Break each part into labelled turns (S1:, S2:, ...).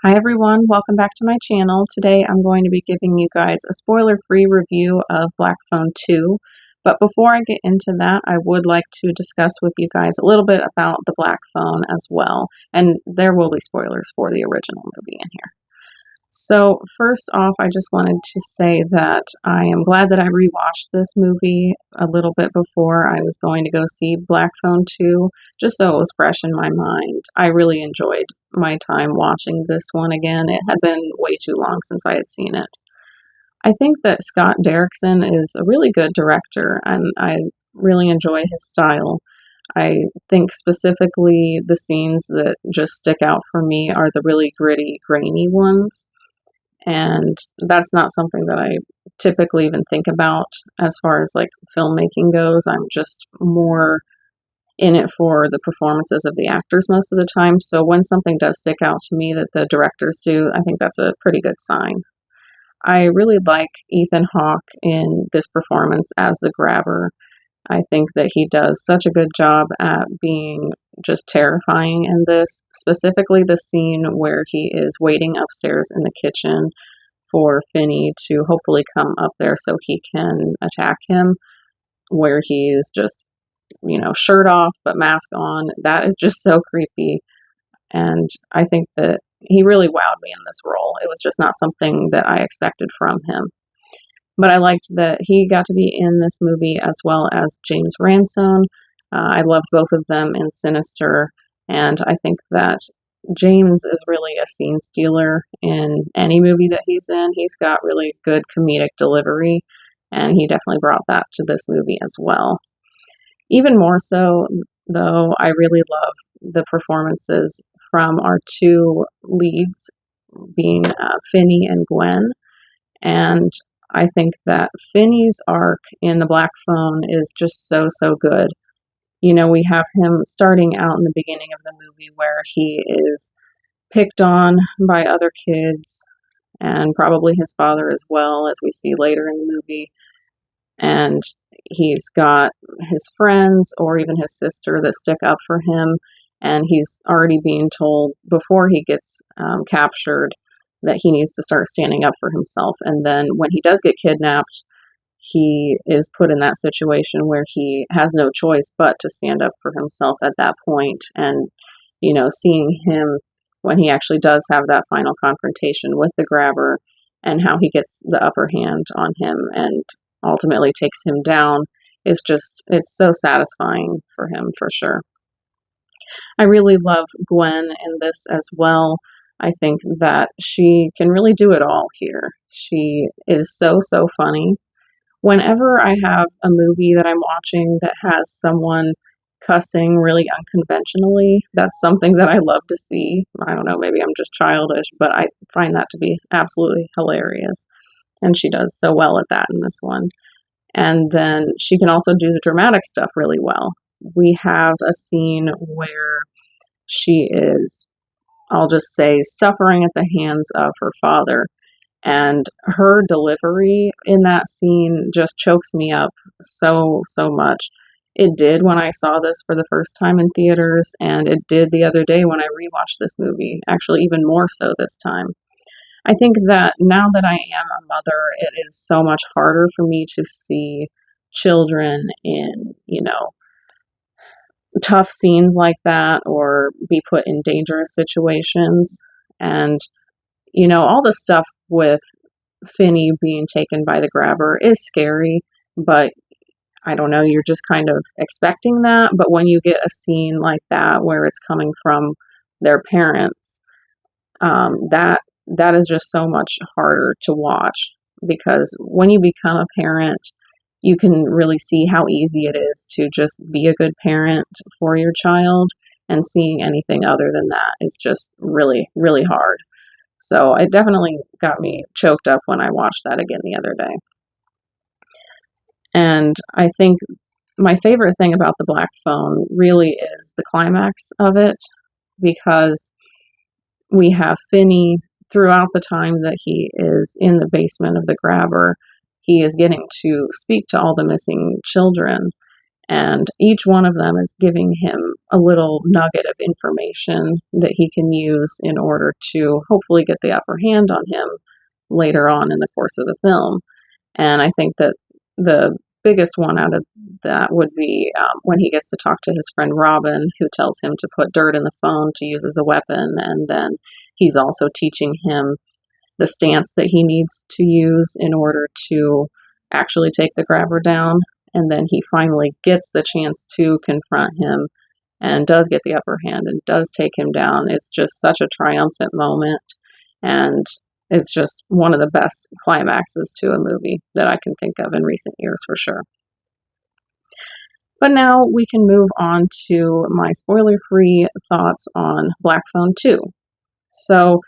S1: Hi everyone, welcome back to my channel. Today I'm going to be giving you guys a spoiler-free review of Black Phone 2. But before I get into that, I would like to discuss with you guys a little bit about the Black Phone as well. And there will be spoilers for the original movie in here. So first off, I just wanted to say that I am glad that I rewatched this movie a little bit before I was going to go see Black Phone 2, just so it was fresh in my mind. I really enjoyed my time watching this one again. It had been way too long since I had seen it. I think that Scott Derrickson is a really good director, and I really enjoy his style. I think specifically the scenes that just stick out for me are the really gritty, grainy ones. And that's not something that I typically even think about as far as like filmmaking goes. I'm just more in it for the performances of the actors most of the time. So when something does stick out to me that the directors do, I think that's a pretty good sign. I really like Ethan Hawke in this performance as the grabber. I think that he does such a good job at being just terrifying in this, specifically the scene where he is waiting upstairs in the kitchen for Finney to hopefully come up there so he can attack him, where he is just, shirt off but mask on. That is just so creepy. And I think that he really wowed me in this role. It was just not something that I expected from him. But I liked that he got to be in this movie as well as James Ransone. I loved both of them in Sinister, and I think that James is really a scene stealer in any movie that he's in. He's got really good comedic delivery, and he definitely brought that to this movie as well. Even more so, though, I really love the performances from our two leads, being Finney and Gwen. And I think that Finney's arc in The Black Phone is just so, so good. We have him starting out in the beginning of the movie where he is picked on by other kids and probably his father as well, as we see later in the movie. And he's got his friends or even his sister that stick up for him. And he's already being told before he gets captured that he needs to start standing up for himself. And then when he does get kidnapped, he is put in that situation where he has no choice but to stand up for himself at that point. And, seeing him when he actually does have that final confrontation with the grabber and how he gets the upper hand on him and ultimately takes him down is just, it's so satisfying for him for sure. I really love Gwen in this as well. I think that she can really do it all here. She is so, so funny. Whenever I have a movie that I'm watching that has someone cussing really unconventionally, that's something that I love to see. I don't know, maybe I'm just childish, but I find that to be absolutely hilarious. And she does so well at that in this one. And then she can also do the dramatic stuff really well. We have a scene where she is, I'll just say, suffering at the hands of her father. And her delivery in that scene just chokes me up so, so much. It did when I saw this for the first time in theaters, and it did the other day when I rewatched this movie, actually even more so this time. I think that now that I am a mother, it is so much harder for me to see children in, tough scenes like that or be put in dangerous situations. And, all the stuff with Finney being taken by the grabber is scary, but I don't know, you're just kind of expecting that. But when you get a scene like that where it's coming from their parents, that is just so much harder to watch, because when you become a parent, you can really see how easy it is to just be a good parent for your child, and seeing anything other than that is just really, really hard. So it definitely got me choked up when I watched that again the other day. And I think my favorite thing about The Black Phone really is the climax of it, because we have Finney throughout the time that he is in the basement of the grabber. He is getting to speak to all the missing children, And each one of them is giving him a little nugget of information that he can use in order to hopefully get the upper hand on him later on in the course of the film. And I think that the biggest one out of that would be when he gets to talk to his friend Robin, who tells him to put dirt in the phone to use as a weapon. And then he's also teaching him the stance that he needs to use in order to actually take the grabber down. And then he finally gets the chance to confront him and does get the upper hand and does take him down. It's just such a triumphant moment. And it's just one of the best climaxes to a movie that I can think of in recent years for sure. But now we can move on to my spoiler-free thoughts on Black Phone 2. So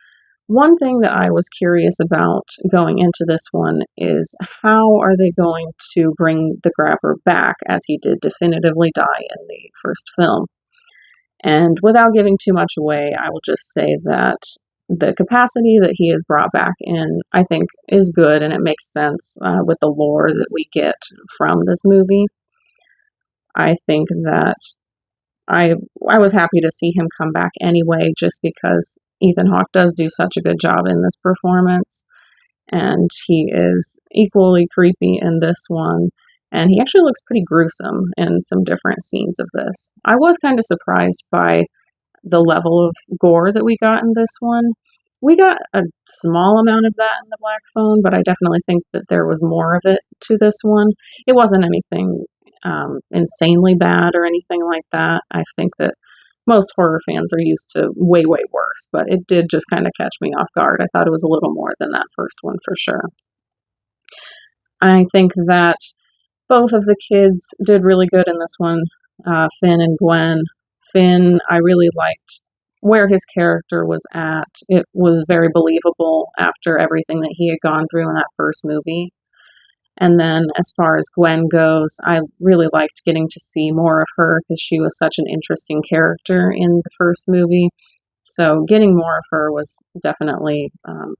S1: one thing that I was curious about going into this one is how are they going to bring the grabber back, as he did definitively die in the first film. And without giving too much away, I will just say that the capacity that he is brought back in, I think, is good, and it makes sense with the lore that we get from this movie. I think that I was happy to see him come back anyway, just because Ethan Hawke does do such a good job in this performance, and he is equally creepy in this one, and he actually looks pretty gruesome in some different scenes of this. I was kind of surprised by the level of gore that we got in this one. We got a small amount of that in the Black Phone, but I definitely think that there was more of it to this one. It wasn't anything insanely bad or anything like that. I think that most horror fans are used to way, way worse, but it did just kind of catch me off guard. I thought it was a little more than that first one for sure. I think that both of the kids did really good in this one, Finn and Gwen. Finn, I really liked where his character was at. It was very believable after everything that he had gone through in that first movie. And then as far as Gwen goes, I really liked getting to see more of her because she was such an interesting character in the first movie. So getting more of her was definitely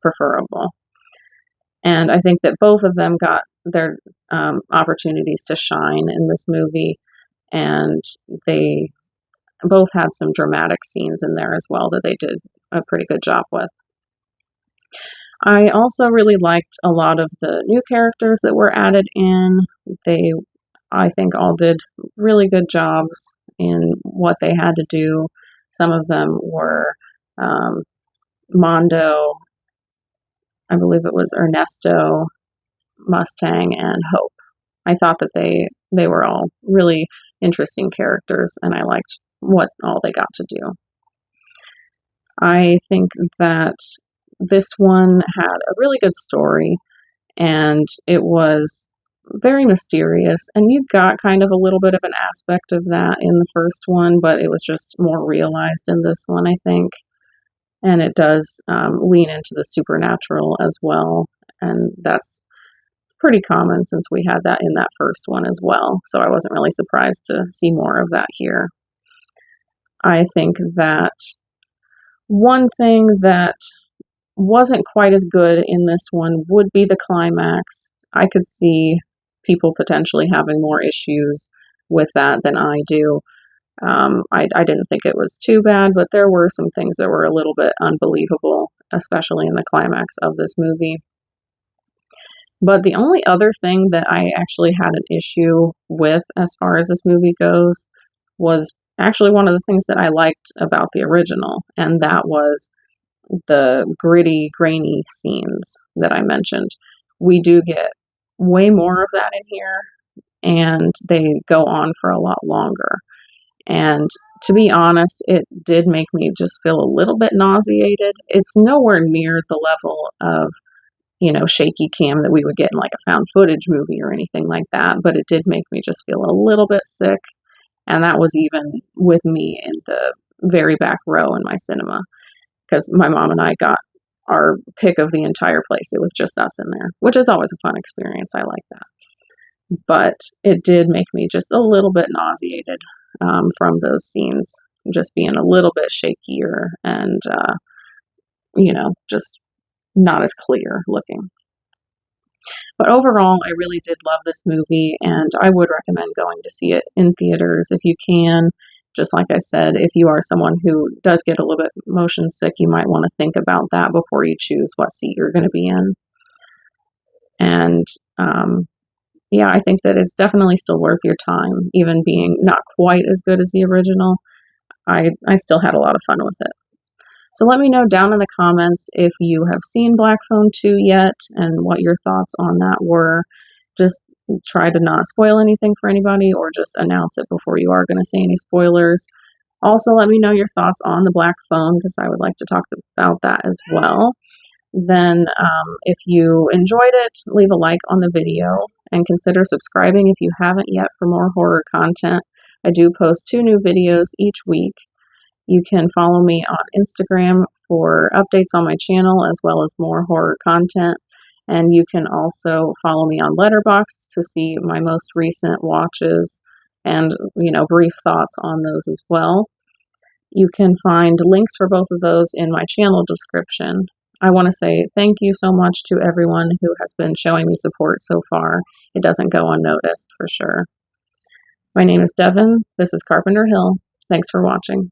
S1: preferable. And I think that both of them got their opportunities to shine in this movie, and they both had some dramatic scenes in there as well that they did a pretty good job with. I also really liked a lot of the new characters that were added in. They, I think, all did really good jobs in what they had to do. Some of them were Mondo, I believe it was Ernesto, Mustang, and Hope. I thought that they were all really interesting characters, and I liked what all they got to do. I think that this one had a really good story, and it was very mysterious, and you got kind of a little bit of an aspect of that in the first one, but it was just more realized in this one, I think. And it does lean into the supernatural as well, and that's pretty common since we had that in that first one as well, so I wasn't really surprised to see more of that here. I think that one thing that wasn't quite as good in this one would be the climax. I could see people potentially having more issues with that than I do. I didn't think it was too bad, but there were some things that were a little bit unbelievable, especially in the climax of this movie. But the only other thing that I actually had an issue with as far as this movie goes was actually one of the things that I liked about the original, and that was the gritty, grainy scenes that I mentioned. We do get way more of that in here, and they go on for a lot longer. And to be honest, it did make me just feel a little bit nauseated. It's nowhere near the level of, shaky cam that we would get in like a found footage movie or anything like that, but it did make me just feel a little bit sick. And that was even with me in the very back row in my cinema, because my mom and I got our pick of the entire place. It was just us in there, which is always a fun experience. I like that. But it did make me just a little bit nauseated from those scenes, just being a little bit shakier and, just not as clear looking. But overall, I really did love this movie, and I would recommend going to see it in theaters if you can. Just like I said, if you are someone who does get a little bit motion sick, you might want to think about that before you choose what seat you're going to be in. And yeah, I think that it's definitely still worth your time, even being not quite as good as the original. I still had a lot of fun with it. So let me know down in the comments if you have seen Black Phone 2 yet and what your thoughts on that were. Just try to not spoil anything for anybody or just announce it before you are going to say any spoilers. Also, let me know your thoughts on the Black Phone because I would like to talk about that as well. Then, if you enjoyed it, leave a like on the video and consider subscribing if you haven't yet for more horror content. I do post 2 new videos each week. You can follow me on Instagram for updates on my channel as well as more horror content. And you can also follow me on Letterboxd to see my most recent watches and, brief thoughts on those as well. You can find links for both of those in my channel description. I want to say thank you so much to everyone who has been showing me support so far. It doesn't go unnoticed for sure. My name is Devin. This is Carpenter Hill. Thanks for watching.